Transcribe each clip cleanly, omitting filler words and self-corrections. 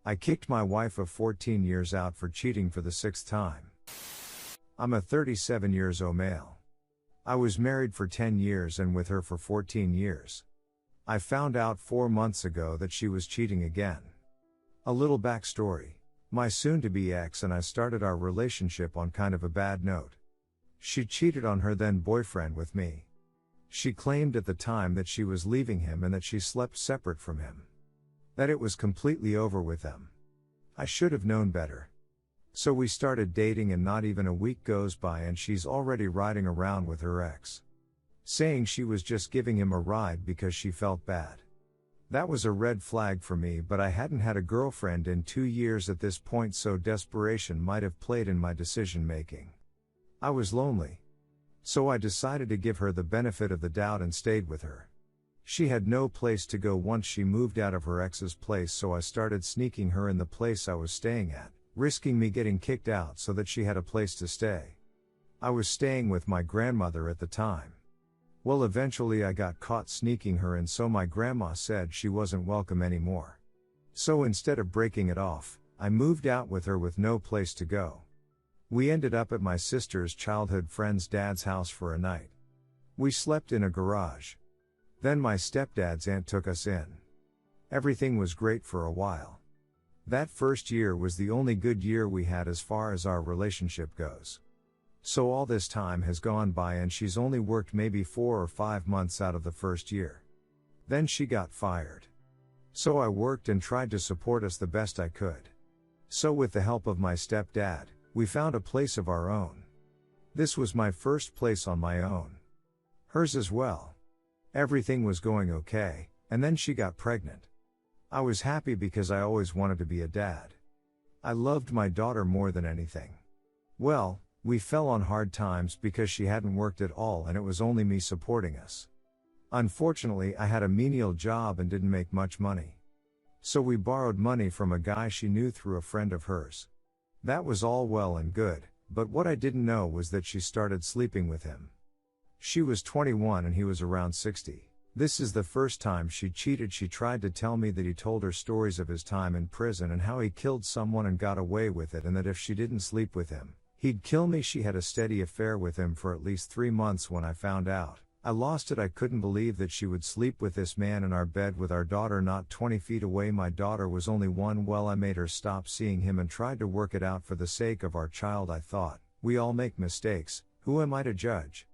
I kicked my wife of 14 years out for cheating for the 6th time. I'm a 37 years old male. I was married for 10 years and with her for 14 years. I found out 4 months ago that she was cheating again. A little backstory. My soon-to-be ex and I started our relationship on kind of a bad note. She cheated on her then boyfriend with me. She claimed at the time that she was leaving him and that she slept separate from him. That it was completely over with them. I should have known better. So we started dating and not even a week goes by and she's already riding around with her ex. Saying she was just giving him a ride because she felt bad. That was a red flag for me, but I hadn't had a girlfriend in 2 years at this point, so desperation might have played in my decision making. I was lonely. So I decided to give her the benefit of the doubt and stayed with her. She had no place to go once she moved out of her ex's place, so I started sneaking her in the place I was staying at, risking me getting kicked out so that she had a place to stay. I was staying with my grandmother at the time. Well, eventually I got caught sneaking her in, so my grandma said she wasn't welcome anymore. So instead of breaking it off, I moved out with her with no place to go. We ended up at my sister's childhood friend's dad's house for a night. We slept in a garage. Then my stepdad's aunt took us in. Everything was great for a while. That first year was the only good year we had as far as our relationship goes. So all this time has gone by and she's only worked maybe 4 or 5 months out of the first year. Then she got fired. So I worked and tried to support us the best I could. So with the help of my stepdad, we found a place of our own. This was my first place on my own. Hers as well. Everything was going okay, and then she got pregnant. I was happy because I always wanted to be a dad. I loved my daughter more than anything. Well, we fell on hard times because she hadn't worked at all and it was only me supporting us. Unfortunately, I had a menial job and didn't make much money. So we borrowed money from a guy she knew through a friend of hers. That was all well and good, but what I didn't know was that she started sleeping with him. She was 21 and he was around 60. This is the first time she cheated. She tried to tell me that he told her stories of his time in prison and how he killed someone and got away with it, and that if she didn't sleep with him, he'd kill me. She had a steady affair with him for at least 3 months. When I found out, I lost it. I couldn't believe that she would sleep with this man in our bed with our daughter not 20 feet away. My daughter was only 1. Well, I made her stop seeing him and tried to work it out for the sake of our child. I thought, we all make mistakes, who am I to judge?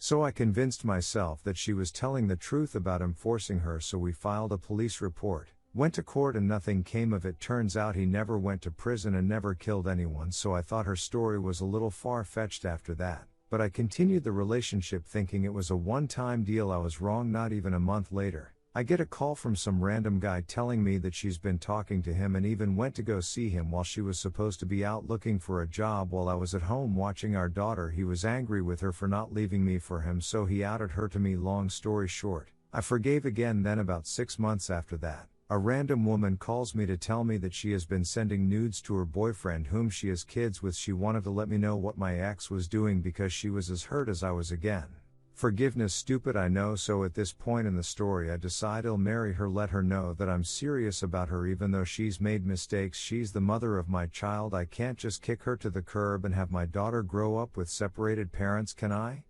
So I convinced myself that she was telling the truth about him forcing her, so we filed a police report, went to court, and nothing came of it. Turns out he never went to prison and never killed anyone, so I thought her story was a little far-fetched after that, but I continued the relationship thinking it was a one-time deal. I was wrong. Not even a month later, I get a call from some random guy telling me that she's been talking to him and even went to go see him while she was supposed to be out looking for a job. While I was at home watching our daughter, he was angry with her for not leaving me for him, so he outed her to me. Long story short, I forgave again. Then about 6 months after that, a random woman calls me to tell me that she has been sending nudes to her boyfriend whom she has kids with. She wanted to let me know what my ex was doing because she was as hurt as I was again. Forgiveness, stupid, I know. So at this point in the story I decide I'll marry her, let her know that I'm serious about her even though she's made mistakes. She's the mother of my child. I can't just kick her to the curb and have my daughter grow up with separated parents, can I?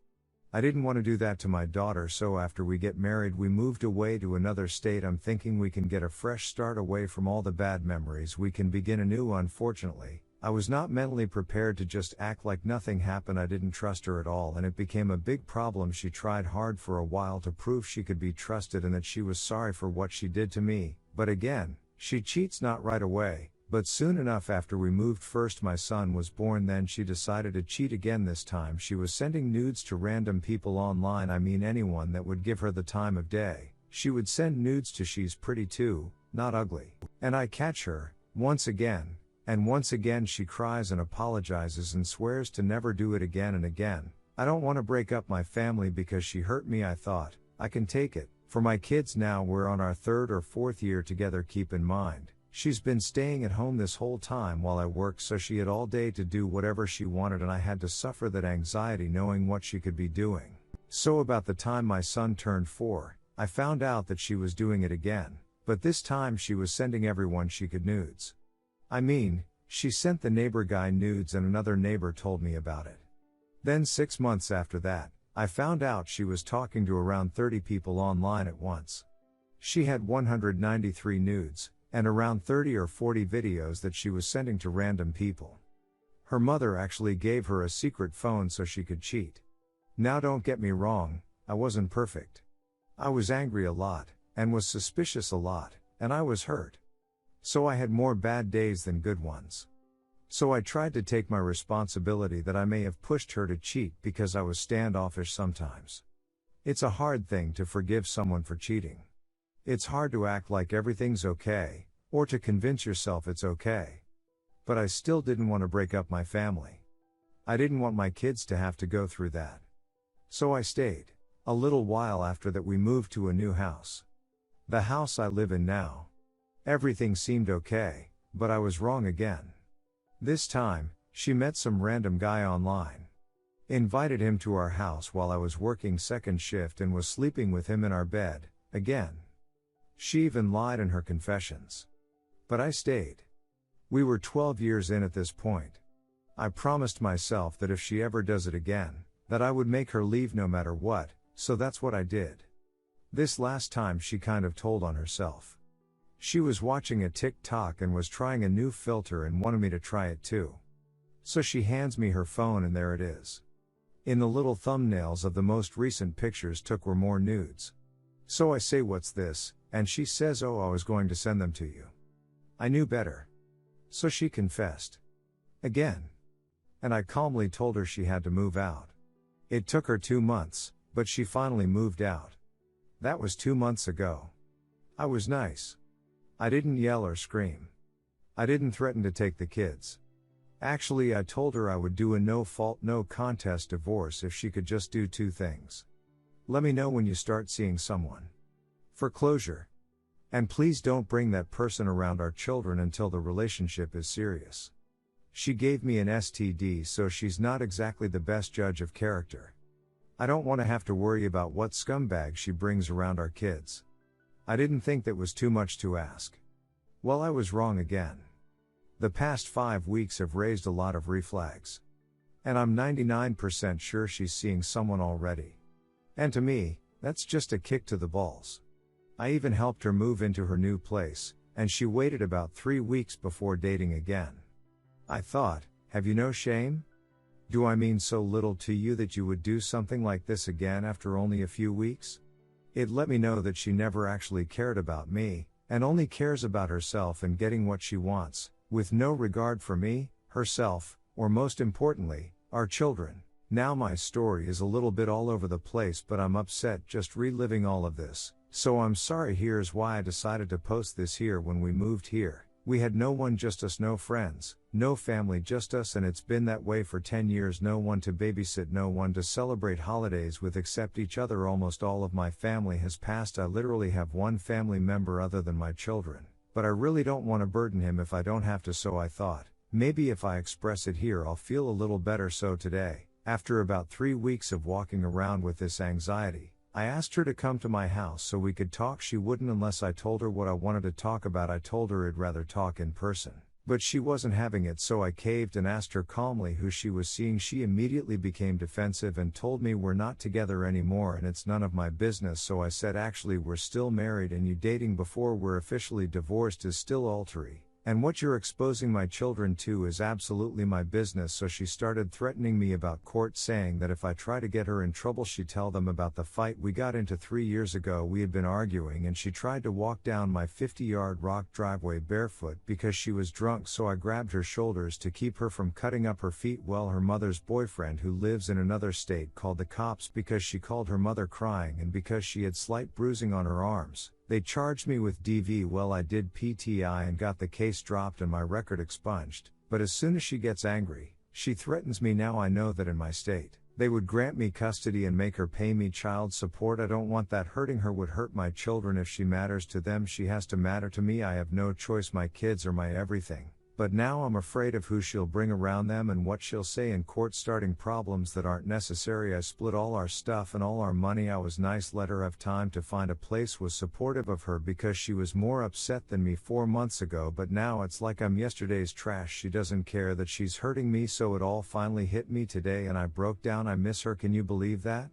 I didn't want to do that to my daughter, so after we get married we moved away to another state. I'm thinking we can get a fresh start away from all the bad memories. We can begin anew. Unfortunately, I was not mentally prepared to just act like nothing happened. I didn't trust her at all and it became a big problem. She tried hard for a while to prove she could be trusted and that she was sorry for what she did to me, but again, she cheats not right away, but soon enough after we moved. First my son was born, then she decided to cheat again. This time she was sending nudes to random people online. I mean anyone that would give her the time of day. She would send nudes to. She's pretty too, not ugly. And I catch her, once again. And once again she cries and apologizes and swears to never do it again and again. I don't want to break up my family because she hurt me. I thought, I can take it. For my kids now, we're on our 3rd or 4th year together. Keep in mind, she's been staying at home this whole time while I worked, so she had all day to do whatever she wanted and I had to suffer that anxiety knowing what she could be doing. So about the time my son turned 4, I found out that she was doing it again, but this time she was sending everyone she could nudes. I mean, she sent the neighbor guy nudes and another neighbor told me about it. Then 6 months after that, I found out she was talking to around 30 people online at once. She had 193 nudes, and around 30 or 40 videos that she was sending to random people. Her mother actually gave her a secret phone so she could cheat. Now don't get me wrong, I wasn't perfect. I was angry a lot, and was suspicious a lot, and I was hurt. So I had more bad days than good ones. So I tried to take my responsibility that I may have pushed her to cheat because I was standoffish sometimes. It's a hard thing to forgive someone for cheating. It's hard to act like everything's okay, or to convince yourself it's okay. But I still didn't want to break up my family. I didn't want my kids to have to go through that. So I stayed. A little while after that we moved to a new house. The house I live in now. Everything seemed okay, but I was wrong again. This time, she met some random guy online. Invited him to our house while I was working second shift and was sleeping with him in our bed, again. She even lied in her confessions. But I stayed. We were 12 years in at this point. I promised myself that if she ever does it again, that I would make her leave no matter what, so that's what I did. This last time she kind of told on herself. She was watching a TikTok and was trying a new filter and wanted me to try it too. So she hands me her phone and there it is. In the little thumbnails of the most recent pictures took were more nudes. So I say, "What's this?" and she says, "Oh, I was going to send them to you." I knew better. So she confessed. Again. And I calmly told her she had to move out. It took her 2 months, but she finally moved out. That was 2 months ago. I was nice. I didn't yell or scream. I didn't threaten to take the kids. Actually, I told her I would do a no-fault, no-contest divorce if she could just do 2 things. Let me know when you start seeing someone. For closure. And please don't bring that person around our children until the relationship is serious. She gave me an STD, so she's not exactly the best judge of character. I don't want to have to worry about what scumbag she brings around our kids. I didn't think that was too much to ask. Well, I was wrong again. The past 5 weeks have raised a lot of reflags. And I'm 99% sure she's seeing someone already. And to me, that's just a kick to the balls. I even helped her move into her new place, and she waited about 3 weeks before dating again. I thought, have you no shame? Do I mean so little to you that you would do something like this again after only a few weeks? It let me know that she never actually cared about me, and only cares about herself and getting what she wants, with no regard for me, herself, or most importantly, our children. Now my story is a little bit all over the place, but I'm upset just reliving all of this, so I'm sorry. Here's why I decided to post this here. When we moved here, we had no one, just us, no friends, no family, just us, and it's been that way for 10 years. No one to babysit, no one to celebrate holidays with except each other. Almost all of my family has passed. I literally have one family member other than my children, but I really don't want to burden him if I don't have to, so I thought, maybe if I express it here I'll feel a little better. So today, after about 3 weeks of walking around with this anxiety, I asked her to come to my house so we could talk. She wouldn't unless I told her what I wanted to talk about. I told her I'd rather talk in person, but she wasn't having it, so I caved and asked her calmly who she was seeing. She immediately became defensive and told me we're not together anymore and it's none of my business. So I said, actually we're still married, and you dating before we're officially divorced is still adultery. And what you're exposing my children to is absolutely my business. So she started threatening me about court, saying that if I try to get her in trouble she'd tell them about the fight we got into 3 years ago. We had been arguing and she tried to walk down my 50-yard rock driveway barefoot because she was drunk, so I grabbed her shoulders to keep her from cutting up her feet. Well, her mother's boyfriend, who lives in another state, called the cops because she called her mother crying and because she had slight bruising on her arms. They charged me with DV. Well, I did PTI and got the case dropped and my record expunged, but as soon as she gets angry, she threatens me. Now I know that in my state, they would grant me custody and make her pay me child support. I don't want that. Hurting her would hurt my children. If she matters to them, she has to matter to me. I have no choice. My kids are my everything. But now I'm afraid of who she'll bring around them and what she'll say in court, starting problems that aren't necessary. I split all our stuff and all our money. I was nice, let her have time to find a place, was supportive of her because she was more upset than me 4 months ago, but now it's like I'm yesterday's trash. She doesn't care that she's hurting me, so it all finally hit me today and I broke down. I miss her. Can you believe that?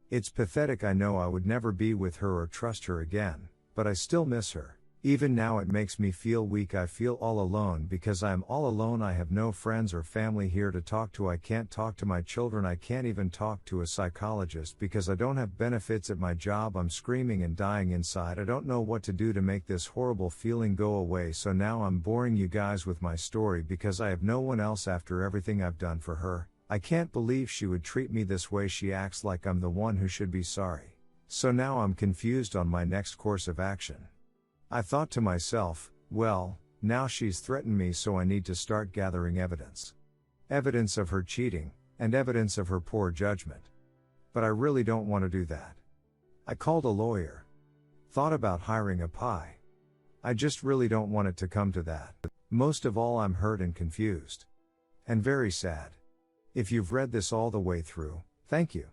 It's pathetic. I know I would never be with her or trust her again, but I still miss her. Even now it makes me feel weak. I feel all alone because I am all alone. I have no friends or family here to talk to. I can't talk to my children. I can't even talk to a psychologist because I don't have benefits at my job. I'm screaming and dying inside. I don't know what to do to make this horrible feeling go away. So now I'm boring you guys with my story because I have no one else after everything I've done for her. I can't believe she would treat me this way. She acts like I'm the one who should be sorry. So now I'm confused on my next course of action. I thought to myself, well, now she's threatened me, so I need to start gathering evidence. Evidence of her cheating, and evidence of her poor judgment. But I really don't want to do that. I called a lawyer. Thought about hiring a PI. I just really don't want it to come to that. Most of all, I'm hurt and confused. And very sad. If you've read this all the way through, thank you.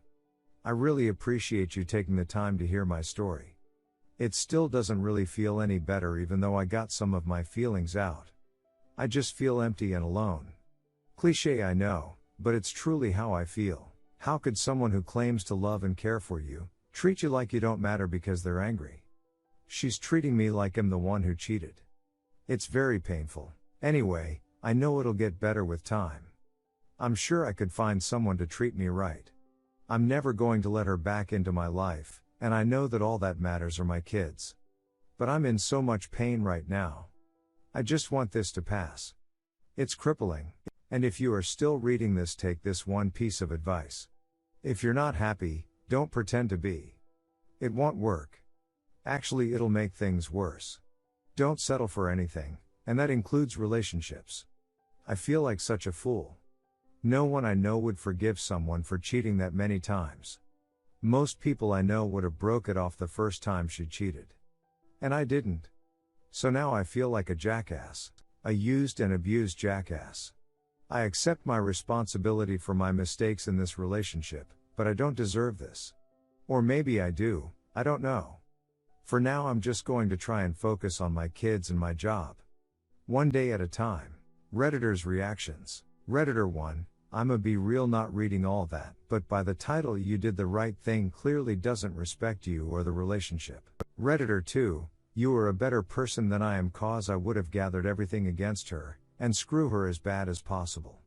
I really appreciate you taking the time to hear my story. It still doesn't really feel any better, even though I got some of my feelings out. I just feel empty and alone. Cliché, I know, but it's truly how I feel. How could someone who claims to love and care for you, treat you like you don't matter because they're angry? She's treating me like I'm the one who cheated. It's very painful. Anyway, I know it'll get better with time. I'm sure I could find someone to treat me right. I'm never going to let her back into my life. And I know that all that matters are my kids. But I'm in so much pain right now. I just want this to pass. It's crippling. And if you are still reading this, take this one piece of advice. If you're not happy, don't pretend to be. It won't work. Actually, it'll make things worse. Don't settle for anything, and that includes relationships. I feel like such a fool. No one I know would forgive someone for cheating that many times. Most people I know would have broke it off the first time she cheated. And I didn't. So now I feel like a jackass. A used and abused jackass. I accept my responsibility for my mistakes in this relationship, but I don't deserve this. Or maybe I do, I don't know. For now I'm just going to try and focus on my kids and my job. One day at a time. Redditors' reactions. Redditor 1. I'ma be real, not reading all that, but by the title you did the right thing clearly doesn't respect you or the relationship. Redditor 2, you are a better person than I am, cause I would have gathered everything against her, and screw her as bad as possible.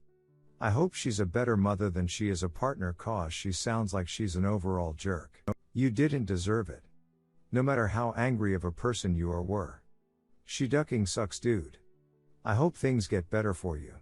I hope she's a better mother than she is a partner, cause she sounds like she's an overall jerk. You didn't deserve it. No matter how angry of a person you are were. She ducking sucks, dude. I hope things get better for you.